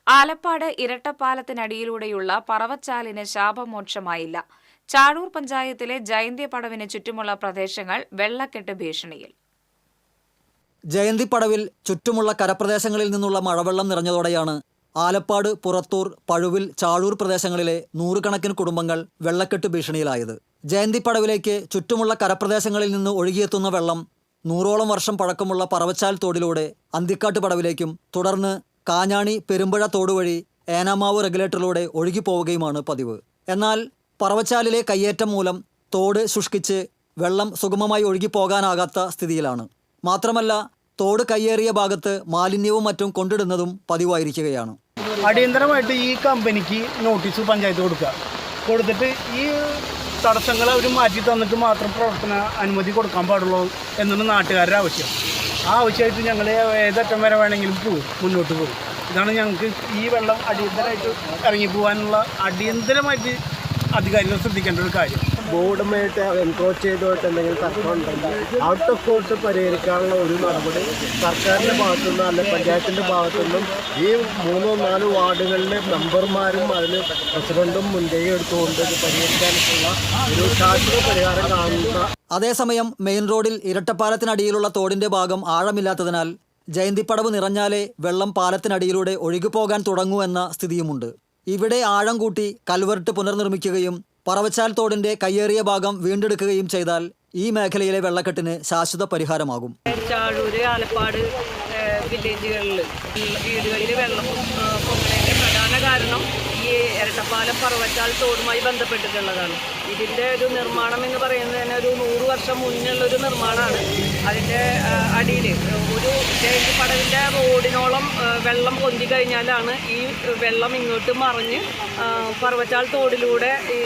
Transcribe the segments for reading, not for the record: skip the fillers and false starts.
ആലപ്പാട് ഇരട്ടപ്പാലത്തിനടിയിലൂടെയുള്ള പറവച്ചാലിന് ശാപമോക്ഷമായില്ല. ചാഴൂർ പഞ്ചായത്തിലെ ജയന്തിപ്പടവിന് ചുറ്റുമുള്ള പ്രദേശങ്ങൾ വെള്ളക്കെട്ട് ഭീഷണിയിൽ. ജയന്തിപ്പടവിൽ ചുറ്റുമുള്ള കരപ്രദേശങ്ങളിൽ നിന്നുള്ള മഴവെള്ളം നിറഞ്ഞതോടെയാണ് ആലപ്പാട്, പുറത്തൂർ, പഴുവിൽ, ചാഴൂർ പ്രദേശങ്ങളിലെ നൂറുകണക്കിന് കുടുംബങ്ങൾ വെള്ളക്കെട്ട് ഭീഷണിയിലായത്. ജയന്തിപ്പടവിലേക്ക് ചുറ്റുമുള്ള കരപ്രദേശങ്ങളിൽ നിന്ന് ഒഴുകിയെത്തുന്ന വെള്ളം 100ഓളം വർഷം പഴക്കമുള്ള പറവച്ചാൽ തോടിലൂടെ അന്തിക്കാട്ട് പടവിലേക്കും തുടർന്ന് കാഞ്ഞാണി, പെരുമ്പുഴ തോട് വഴി ഏനാമാവ് റെഗുലേറ്ററിലൂടെ ഒഴുകിപ്പോവുകയുമാണ് പതിവ്. എന്നാൽ പറവച്ചാലിലെ കയ്യേറ്റം മൂലം തോട് ശുഷ്കിച്ച് വെള്ളം സുഗമമായി ഒഴുകിപ്പോകാനാകാത്ത സ്ഥിതിയിലാണ്. മാത്രമല്ല, തോട് കയ്യേറിയ ഭാഗത്ത് മാലിന്യവും മറ്റും കൊണ്ടിടുന്നതും പതിവായിരിക്കുകയാണ്. അടിയന്തരമായിട്ട് ഈ കമ്പനിക്ക് നോട്ടീസ് പഞ്ചായത്ത് കൊടുത്തിട്ട് ഈ തടസ്സങ്ങൾ അവർ മാറ്റി തന്നിട്ട് മാത്രം പ്രവർത്തന അനുമതി കൊടുക്കാൻ പാടുള്ളൂ എന്നാണ് നാട്ടുകാരുടെ ആവശ്യം. ആ ആവശ്യമായിട്ട് ഞങ്ങൾ ഏതറ്റം വരെ വേണമെങ്കിലും മുന്നോട്ട് പോകും. ഇതാണ് ഞങ്ങൾക്ക് ഈ വെള്ളം അടിയന്തരമായിട്ട് ഇറങ്ങിപ്പോകാനുള്ള അടിയന്തരമായിട്ട് അധികാരികൾ ശ്രദ്ധിക്കേണ്ട ഒരു കാര്യം. ബോർഡുമായിട്ട് എൻക്രോച്ച് ചെയ്തുകൊണ്ട് എന്തെങ്കിലും തർക്കമുണ്ടെങ്കിൽ ഔട്ട് ഓഫ് കോർട്ട് പരിഹരിക്കാനുള്ള ഒരു നടപടി സർക്കാരിൻ്റെ ഭാഗത്തുനിന്നും അല്ലെങ്കിൽ പഞ്ചായത്തിൻ്റെ ഭാഗത്തുനിന്നും ഈ 3-4 വാർഡുകളിലെ മെമ്പർമാരും അതിന് പ്രസിഡന്റും മുൻകൈ എടുത്തുകൊണ്ട് ഇത് പരിഹരിക്കാനുള്ള ഒരു ശാശ്വത പരിഹാരം കാണുന്ന. അതേസമയം മെയിൻ റോഡിൽ ഇരട്ടപ്പാലത്തിനടിയിലുള്ള തോടിന്റെ ഭാഗം ആഴമില്ലാത്തതിനാൽ ജയന്തിപ്പടവ് നിറഞ്ഞാലേ വെള്ളം പാലത്തിനടിയിലൂടെ ഒഴുകിപ്പോകാൻ തുടങ്ങൂ എന്ന സ്ഥിതിയുമുണ്ട്. ഇവിടെ ആഴം കൂട്ടി കൽവർട്ട് പുനർനിർമ്മിക്കുകയും പറവച്ചാൽ തോടിന്റെ കയ്യേറിയ ഭാഗം വീണ്ടെടുക്കുകയും ചെയ്താൽ ഈ മേഖലയിലെ വെള്ളക്കെട്ടിന് ശാശ്വത പരിഹാരമാകും. ചാഴൂര്, ആലപ്പാട് വില്ലേജുകളിൽ വീടുകളിൽ വെള്ളം പൊങ്ങുന്നതിൻ്റെ പ്രധാന കാരണം ഈ ഇരട്ടപ്പാലം പറവച്ചാൽ തോടുമായി ബന്ധപ്പെട്ടിട്ടുള്ളതാണ്. ഇതിൻ്റെ ഒരു നിർമ്മാണം എന്ന് പറയുന്നത് തന്നെ ഒരു 100 വർഷം മുന്നുള്ളൊരു നിർമ്മാണമാണ്. അതിൻ്റെ അടിയിൽ ഒരു ജയന്തിപ്പടവിൻ്റെ റോഡിനോളം വെള്ളം പൊന്തി കഴിഞ്ഞാലാണ് ഈ വെള്ളം ഇങ്ങോട്ട് മറിഞ്ഞ് പറവച്ചാൽ തോടിലൂടെ ഈ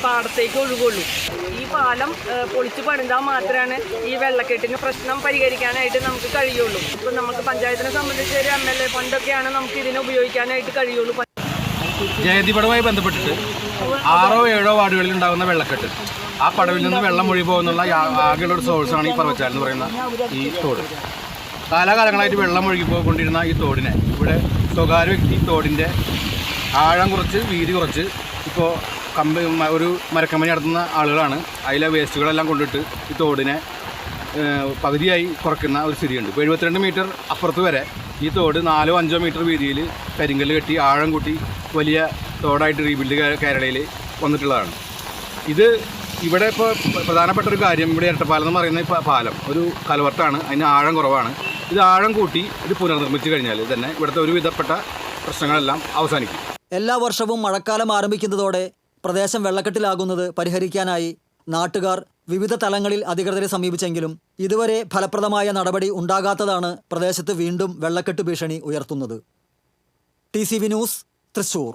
പാടത്തേക്ക് ഒഴുകുള്ളൂ. ഈ പാലം പൊളിച്ചു പണിതാൽ മാത്രമാണ് ഈ വെള്ളക്കെട്ടിന് പ്രശ്നം പരിഹരിക്കാനായിട്ട് നമുക്ക് കഴിയുള്ളൂ. ഇപ്പം നമുക്ക് പഞ്ചായത്തിനെ സംബന്ധിച്ച് ഒരു MLA ഫണ്ടൊക്കെയാണ് നമുക്ക് ഇതിനെ ഉപയോഗിക്കാനായിട്ട് കഴിയുള്ളൂ. ജയന്തിപ്പടവുമായി ബന്ധപ്പെട്ടിട്ട് 6-7 വാർഡുകളിൽ ഉണ്ടാകുന്ന വെള്ളക്കെട്ട്, ആ പടവിൽ നിന്ന് വെള്ളം ഒഴുകി പോകുന്നുള്ള ആകെയുള്ള ഒരു സോഴ്സാണ് ഈ പറവച്ചാൽ എന്ന് പറയുന്ന ഈ തോട്. കാലാകാലങ്ങളായിട്ട് വെള്ളം ഒഴുകി പോയിക്കൊണ്ടിരുന്ന ഈ തോടിനെ ഇവിടെ സ്വകാര്യ വ്യക്തി തോടിൻ്റെ ആഴം കുറച്ച് വീതി കുറച്ച് ഇപ്പോൾ ഒരു മരക്കമ്പനി നടത്തുന്ന ആളുകളാണ് അതിലെ വേസ്റ്റുകളെല്ലാം കൊണ്ടിട്ട് ഈ തോടിനെ പകുതിയായി കുറയ്ക്കുന്ന ഒരു സ്ഥിതിയുണ്ട്. ഇപ്പോൾ 72 മീറ്റർ അപ്പുറത്ത് വരെ ഈ തോട് 4-5 മീറ്റർ വീതിയിൽ കരിങ്കല്ല് കെട്ടി ആഴം കൂട്ടി വലിയ തോടായിട്ട് റീബിൽഡ് കേരളയിൽ വന്നിട്ടുള്ളതാണ്. ഇത് ഇവിടെ ഇപ്പോൾ പ്രധാനപ്പെട്ട ഒരു കാര്യം, ഇവിടെ ഇരട്ടപ്പാലം എന്ന് പറയുന്ന പാലം ഒരു കൽവർട്ടാണ്, അതിന് ആഴം കുറവാണ്. ഇത് ആഴം കൂട്ടി ഇത് പുനർനിർമ്മിച്ചു കഴിഞ്ഞാൽ തന്നെ ഇവിടുത്തെ ഒരുവിധപ്പെട്ട പ്രശ്നങ്ങളെല്ലാം അവസാനിക്കും. എല്ലാ വർഷവും മഴക്കാലം ആരംഭിക്കുന്നതോടെ പ്രദേശം വെള്ളക്കെട്ടിലാകുന്നത് പരിഹരിക്കാനായി നാട്ടുകാർ വിവിധ തലങ്ങളിൽ അധികൃതരെ സമീപിച്ചെങ്കിലും ഇതുവരെ ഫലപ്രദമായ നടപടി ഉണ്ടാകാത്തതാണ് പ്രദേശത്ത് വീണ്ടും വെള്ളക്കെട്ട് ഭീഷണി ഉയർത്തുന്നത്. TCV news, Thrissur.